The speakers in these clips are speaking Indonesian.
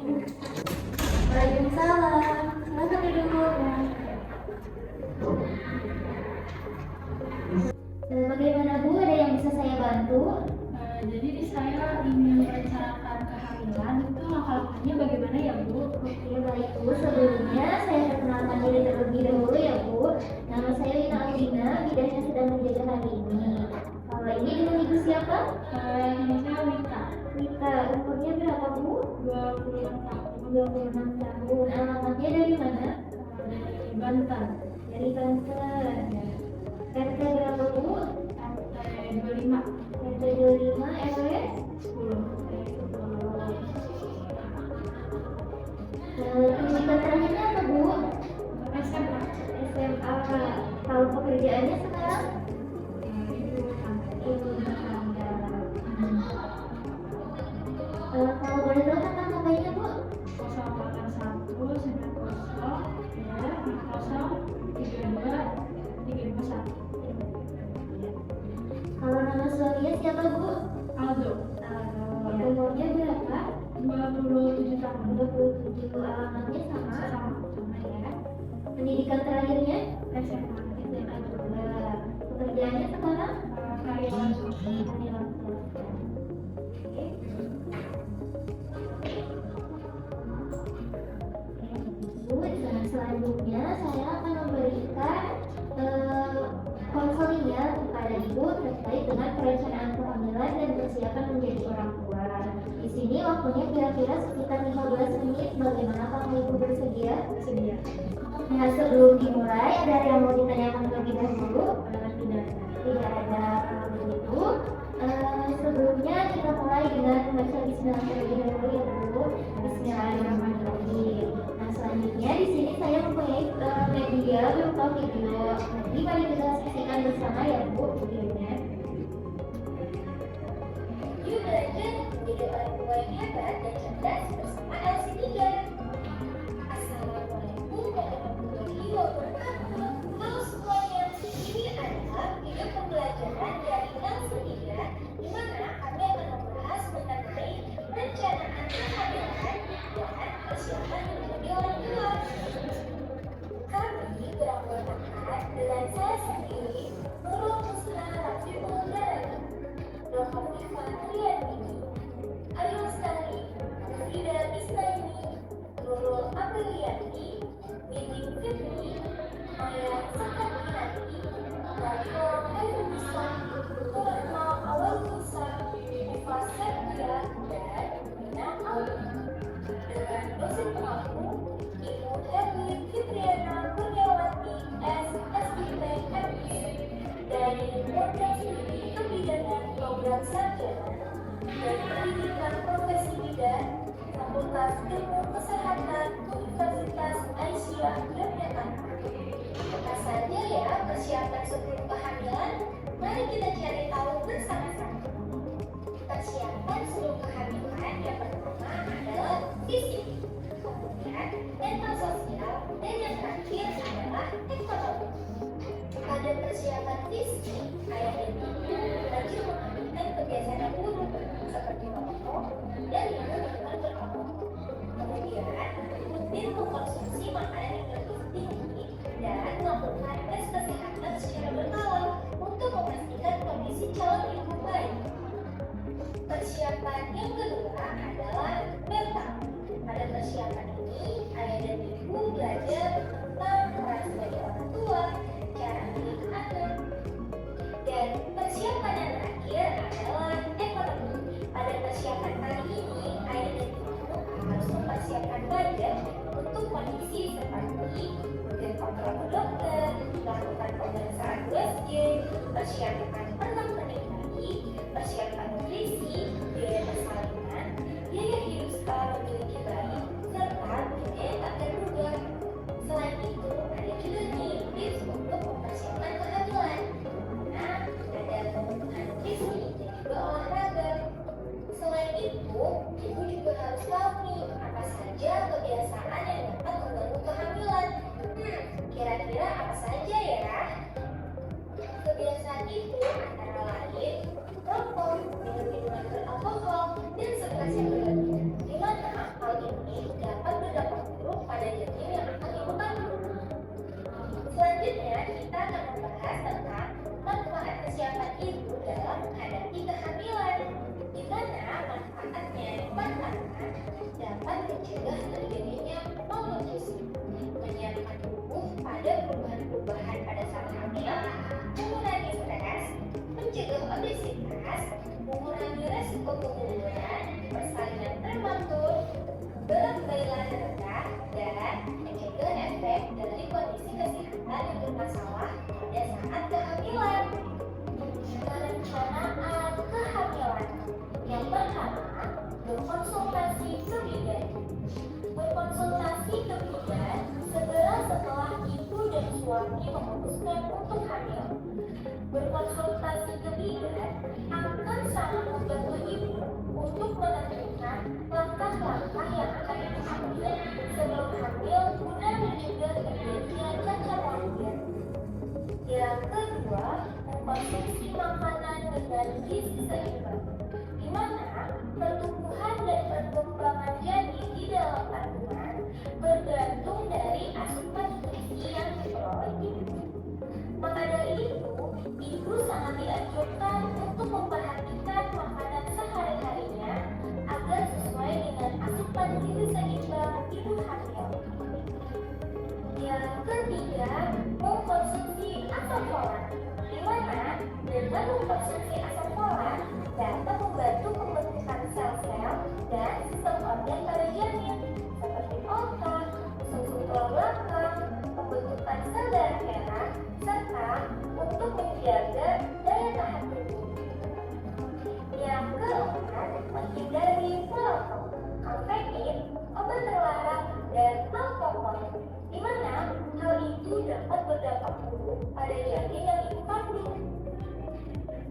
Waalaikumsalam. Silakan duduk. Bagaimana Bu? Ada yang bisa saya bantu? Jadi saya ingin merencanakan kehamilan, itu langkah-langkahnya bagaimana ya Bu? Oke, baik Bu. Sebelumnya saya perkenalkan diri terlebih dahulu ya Bu. Nama saya Lina Alina, bidan yang sedang menjaga hari ini. Ini dengan Ibu siapa? Nama saya Wita, Wita. Umurnya berapa Bu? 26 tahun, 26 tahun. Alamatnya dari mana? dari Banten, Dari Banten. RT berapa Bu? RT 25, RT 25 RW 10. Pendidikan terakhirnya apa Bu? SMA, SMA. Kalau pekerjaannya sekarang? ibu tangga. Ibu rumah tangga. Kalau boleh tahu tentang namanya Bu? 081 90 ya 50 32 321. Kalau nama suaminya siapa Bu? Aldo, Umurnya berapa? 27 tahun. 27. Alamatnya sama ya. Pendidikan terakhirnya? SMA, SMA juga. Pekerjaannya sekarang? karyawan Karyawan swasta. Oke. Bu, selanjutnya saya akan memberikan konseling ya kepada Ibu terkait dengan perencanaan kehamilan dan persiapan menjadi orang tua. Di sini waktunya kira-kira sekitar 15 menit. Bagaimana kalau Ibu bersedia? sedia. Nah, sebelum dimulai, ada yang mau ditanyakan terlebih dahulu? Tidak Tidak ada. Kalau begitu, sebelumnya kita mulai dengan membaca Bismillah terlebih dahulu ya Bu. Bismillahirrahmanirrahim. Nah, selanjutnya di sini saya mempunyai media berupa video. Nanti mari kita saksikan bersama ya Bu videonya. Yuk belajar menjadi orang tua yang hebat dan cerdas bersama LC3. Assalamualaikum warahmatullahi wabarakatuh. Halo semuanya, ini adalah video pembelajaran dari LC3 di mana kami akan membahas mengenai perencanaan kehamilan dan persiapan menjadi orang tua. Kami beranggotakan dengan saya sendiri, Nurul Musna Rafiul Darani, Nur Khafifah Triandini, Ayu Lestari, Frida Isnaini, Nurul Aprilianti, Nining Fitri, Maya Sakarinati, Rafo Hairunisa, Nurma Awal Musa, Diva Septia, dan Nina Auli. Dengan dosen pengampu, Ibu Herlin Fitriana Kurniawati, SSIP MPC, dari Program Studi Kebidanan Program Sarjana dan Pendidikan Profesi Bidan, Fakultas Ilmu Kesehatan Universitas Aisyah Yogyakarta. Apa saja ya persiapan sebelum kehamilan? Mari kita cari tahu bersama-sama. Persiapan sebelum kehamilan yang pertama adalah fisik, kemudian mental sosial, dan yang terakhir adalah ekonomi. Pada persiapan fisik, ayah dan ibu wajib mengamalkan kebiasaan buruk seperti merokok dan minum minuman beralkohol. Kemudian, rutin mengkonsumsi makanan yang lebih tinggi dan melakukan tes kesehatan secara berkala untuk memastikan kondisi calon ibu baik. Persiapan yang kedua adalah mental. Pada persiapan ini, ayah dan ibu belajar tentang peran sebagai orang tua, cara mendidik anak. Dan persiapan yang terakhir adalah ekonomi. Pada persiapan kali ini, ayah dan ibu harus mempersiapkan budget untuk kondisi seperti membahas tentang manfaat persiapan ibu dalam menghadapi kehamilan, di mana manfaatnya dikatakan dapat mencegah terjadinya malnutrisi, menyiapkan tubuh pada perubahan-perubahan pada saat hamil, mengurangi stres, mencegah obesitas, mengurangi resiko keguguran, persalinan prematur, berat badan rendah, dan mencegah efek dari kondisi kesehatan yang bermasalah pada saat kehamilan. Perencanaan kehamilan. Yang pertama, berkonsultasi ke bidan. Berkonsultasi ke bidan segera setelah ibu dan suami memutuskan untuk hamil. Berkonsultasi ke bidan akan sangat membantu ibu untuk menentukan langkah-langkah yang akan diambil sebelum hamil guna mencegah terjadinya cacat lahir. Yang kedua, mengkonsumsi makanan dengan gizi seimbang, di mana pertumbuhan dan perkembangan janin di dalam kandungan bergantung dari asupan nutrisi yang diperoleh ibu. Maka dari itu, ibu sangat dianjurkan untuk memperhatikan makanan sehari-harinya agar sesuai dengan asupan gizi seimbang ibu hamil. Yang ketiga, mengkonsumsi asam folat, di mana dengan mengkonsumsi asam folat dapat membantu pembentukan sel-sel dan sistem organ pada janin seperti otak, susu tulang belakang, pembentukan sel darah merah, serta untuk menjaga daya tahan tubuh. Yang keempat, menghindari merokok, kafein, obat terlarang, dan alkohol, di mana hal itu dapat berdampak buruk pada janin yang ibu kandung.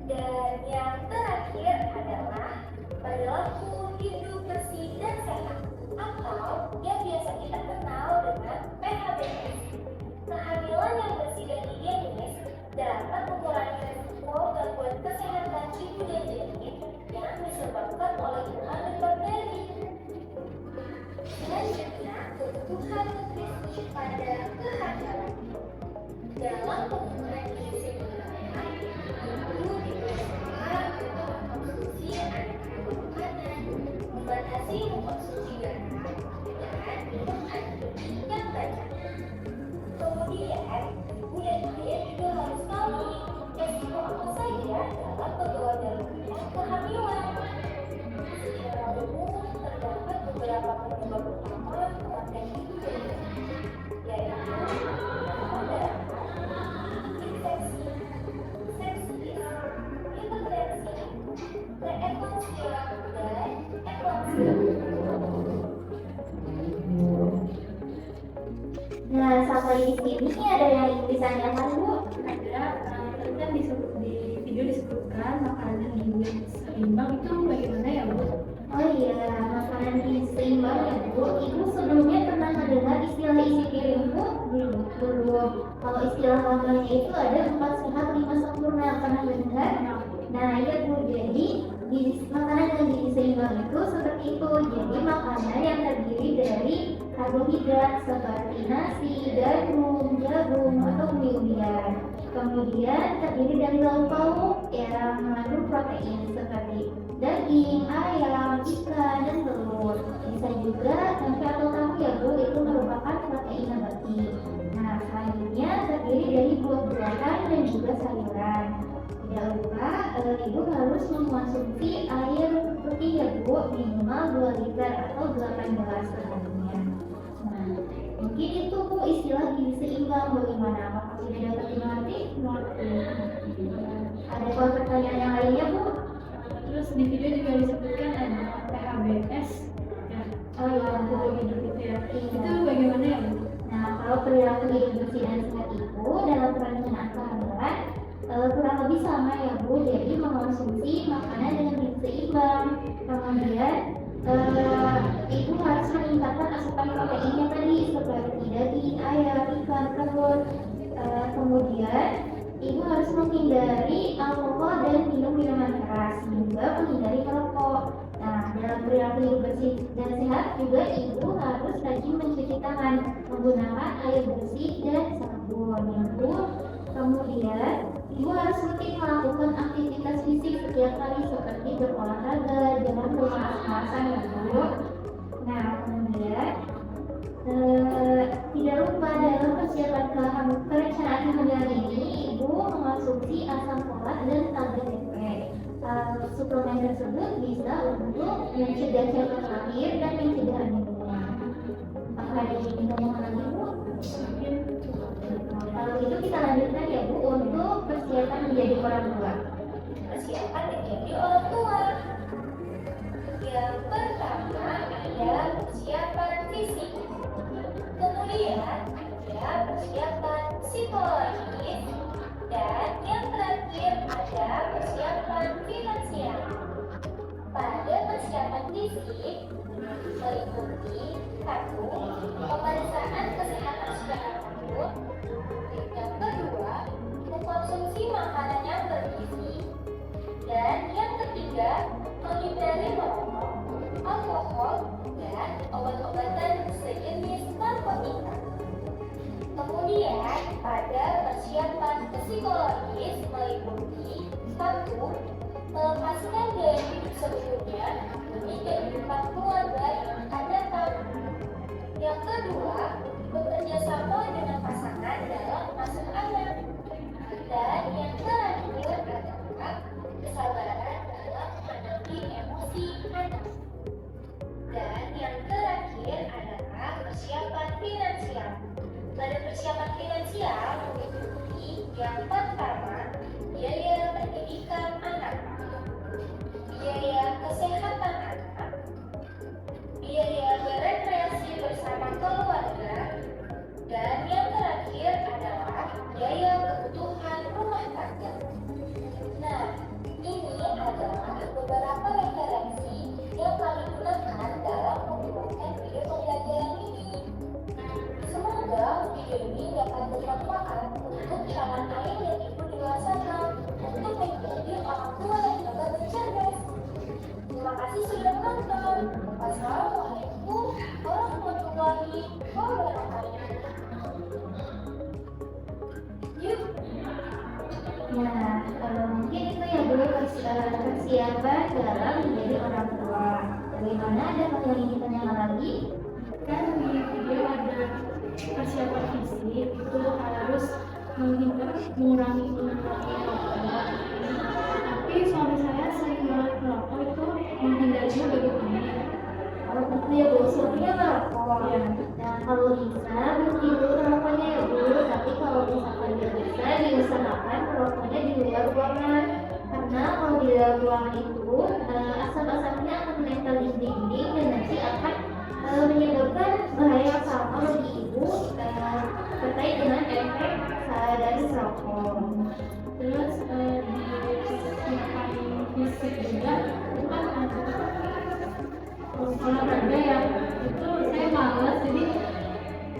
Dan yang terakhir adalah perilaku hidup bersih dan sehat, atau yang biasa kita kenal dengan PHBS. Kehamilan yang bersih dan higienis dapat mengurangi risiko gangguan kesehatan ibu dan janin yang disebabkan oleh kuman dan bakteri. Selanjutnya, kebutuhan nutrisi pada kehamilan. Dalam penggunaan gizi pertama, ibu dipersilakan untuk mengkonsumsi aneka makanan, membatasi mengkonsumsi garam, dan minum air putih yang banyak. Kemudian, ibu dan ayah juga harus tahu resiko apa saja dalam pengelolaan kehamilan. Secara umum, terdapat beberapa penyebab utama kematian ibu dan janin, yaitu darah, infeksi, sepsis, hipertensi, preeklamsia, dan eklamsia. Nah, sampai di sini ada yang ingin ditanyakan, Bu? Ada, tadi kan di video disebutkan makanan gizi seimbang itu bagaimana ya Bu? Oh iya, makanan gizi seimbang ya, Bu. Ibu sebelumnya pernah mendengar istilah isi piring, Bu? Belum. Kalau istilah lamanya itu ada 4 sehat 5 sempurna. Pernah mendengar? Nah, iya Bu. Jadi, makanan dengan gizi seimbang itu seperti itu. Jadi, makanan yang terdiri dari karbohidrat seperti nasi, gandum, jagung, atau umbi-umbian. Kemudian terdiri dari lauk pauk yang mengandung protein seperti daging, ayam, ikan, dan telur. Bisa juga tempe atau tahu ya Bu, itu merupakan protein nabati. Nah, selanjutnya terdiri dari buah-buahan dan juga sayuran. Tidak lupa, ibu harus mengkonsumsi air putih ya Bu, minimal 2 liter atau 8 gelas seharinya. Nah, mungkin itu Bu istilah gizi seimbang bagaimana? Apakah sudah dapat dimengerti? Ada pertanyaan yang lainnya Bu? Terus di video juga disebutkan ada PHBS ya. Oh iya, Bu. Hidup itu ya. Iya. Itu bagaimana ya Bu? Nah, kalau perilaku hidup bersih dan sehat itu dalam perencanaan kehamilan kurang lebih sama ya Bu. Jadi mengkonsumsi makanan dengan gizi seimbang. Kemudian ibu harus meningkatkan asupan proteinnya tadi seperti daging, ayam, ikan, telur. Kemudian ibu harus menghindari alkohol dan minum minuman keras, juga menghindari merokok. Nah, dalam perilaku hidup bersih dan sehat juga ibu harus rajin mencuci tangan menggunakan air bersih dan sabun. Ibu Kemudian, ibu harus rutin melakukan aktivitas fisik setiap hari seperti berolahraga, jalan pemanasan ya Bu. Nah, kemudian tidak lupa dalam persiapan perencanaan kehamilan ini, ibu mengonsumsi asam folat dan KBP. Suplemen tersebut bisa untuk mencegah cepat lahir dan mencegah anemia. Apakah ada yang ingin ngomong lagi Bu? Kalau itu kita lanjutkan ya Bu untuk persiapan menjadi orang tua. Persiapan menjadi orang tua. Yang pertama ada persiapan fisik. Kemudian ada persiapan psikologis. Dan yang terakhir ada persiapan finansial. Pada persiapan fisik meliputi 1. Pemeriksaan kesehatan secara rutin. Yang kedua, mengkonsumsi makanan yang bergizi. Dan yang ketiga, menghindari merokok, alkohol, dan obat-obatan sejenis narkotika. Kemudian, pada persiapan psikologis meliputi 1. Melepaskan gaya hidup sebelumnya demi kehidupan keluarga yang akan datang. Yang kedua, bekerja sama dengan pasangan dalam mengasuh anak. Dan yang terakhir adalah kesabaran dalam menghadapi emosi anak. Dan yang terakhir adalah persiapan finansial. Pada persiapan finansial meliputi yang pertama, biaya pendidikan anak, biaya kesehatan anak, biaya berekreasi bersama keluarga, dan yang terakhir adalah biaya kebutuhan rumah tangga. Nah, ini adalah beberapa referensi yang kami gunakan dalam membuatkan video pembelajaran ini. Semoga video ini dapat bermanfaat untuk calon ayah dan ibu di luar sana untuk menjadi orang tua yang juga cerdas. Terima kasih sudah menonton. Wassalamualaikum warahmatullahi wabarakatuh. Yuk. Nah, mungkin itu ya Bu persiapan dalam menjadi orang tua. Bagaimana, ada yang ingin ditanyakan lagi? Kan di video ada persiapan fisik itu harus mengurangi rokok. Tapi suami saya sering banget merokok, itu menghindarinya bagaimana? Kalau itu ya Bu, suaminya merokok. Ya. Nah, kalau bisa berhenti dulu merokoknya ya Bu. Tapi kalau misalkan tidak bisa, diusahakan merokoknya di luar ruangan. Karena kalau di dalam ruangan itu asap-asapnya akan menempel di dinding dan nanti akan menyebabkan bahaya yang sama bagi ibu terkait dengan efek dari rokok. Terus di persiapan fisik juga itu kan ada olahraga ya, itu saya malas, jadi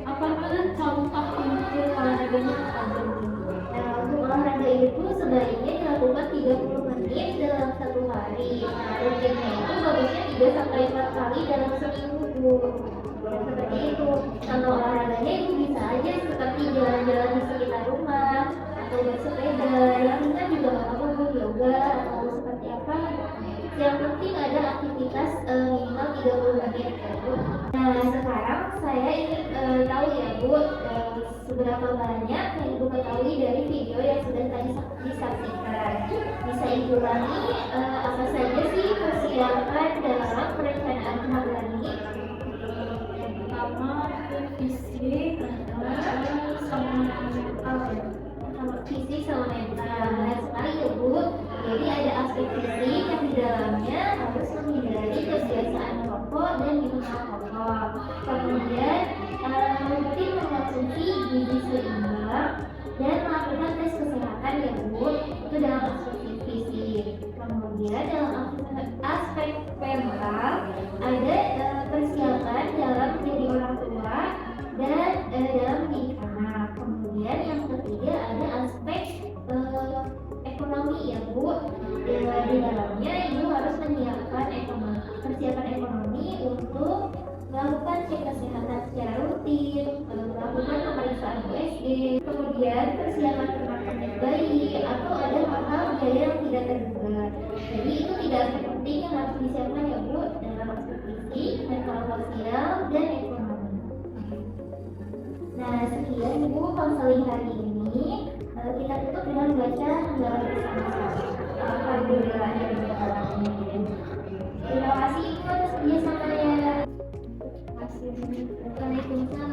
apakah contoh untuk olahraganya apa? Nah, untuk olahraga itu sebaiknya dilakukan 30 menit dalam satu hari. Nah, rutinnya itu bagusnya 3-4 kali dalam seminggu Bu. Seperti itu. Kalau olahraganya itu bisa aja seperti jalan-jalan di sekitar rumah atau bersepeda. Yang ringan juga nggak apa-apa Bu, yoga atau seperti apa. Yang penting ada aktivitas minimal 30 menit ya Bu. Nah, sekarang saya ingin tahu ya Bu, seberapa banyak yang Ibu ketahui dari video yang sudah tadi disaksikan. Bisa Ibu ulangi apa saja sih persiapan dalam perencanaan kehamilan ini? Pertama fisik adalah sama mental ya. Sama fisik sama mental. Benar sekali ya Bu. Jadi ada aspek fisik yang di dalamnya harus menghindari kebiasaan merokok dan minum alkohol. Kemudian rutin mengkonsumsi gizi seimbang dan melakukan tes kesehatan ya Bu. Itu dalam aspek fisik. Kemudian dalam aspek mental ada persiapan dalam menjadi orang tua dan dalam mendidik anak. Kemudian yang ketiga ada aspek ekonomi ya Bu. Di dalamnya Ibu harus menyiapkan persiapan ekonomi untuk melakukan cek kesehatan secara rutin, melakukan pemeriksaan USG, kemudian persiapan ternak bayi atau ada hal-hal biaya yang tidak terduga. Jadi itu 3 aspek penting yang harus disiapkan ya Bu, dalam aspek fisik, mental, sosial, dan ekonomi. Nah, sekian Ibu konseling hari ini. Kita tutup dengan baca unggahan bersama-sama. Alhamdulillah. Terima kasih Ibu atas kerjasamanya. Waalaikumsalam.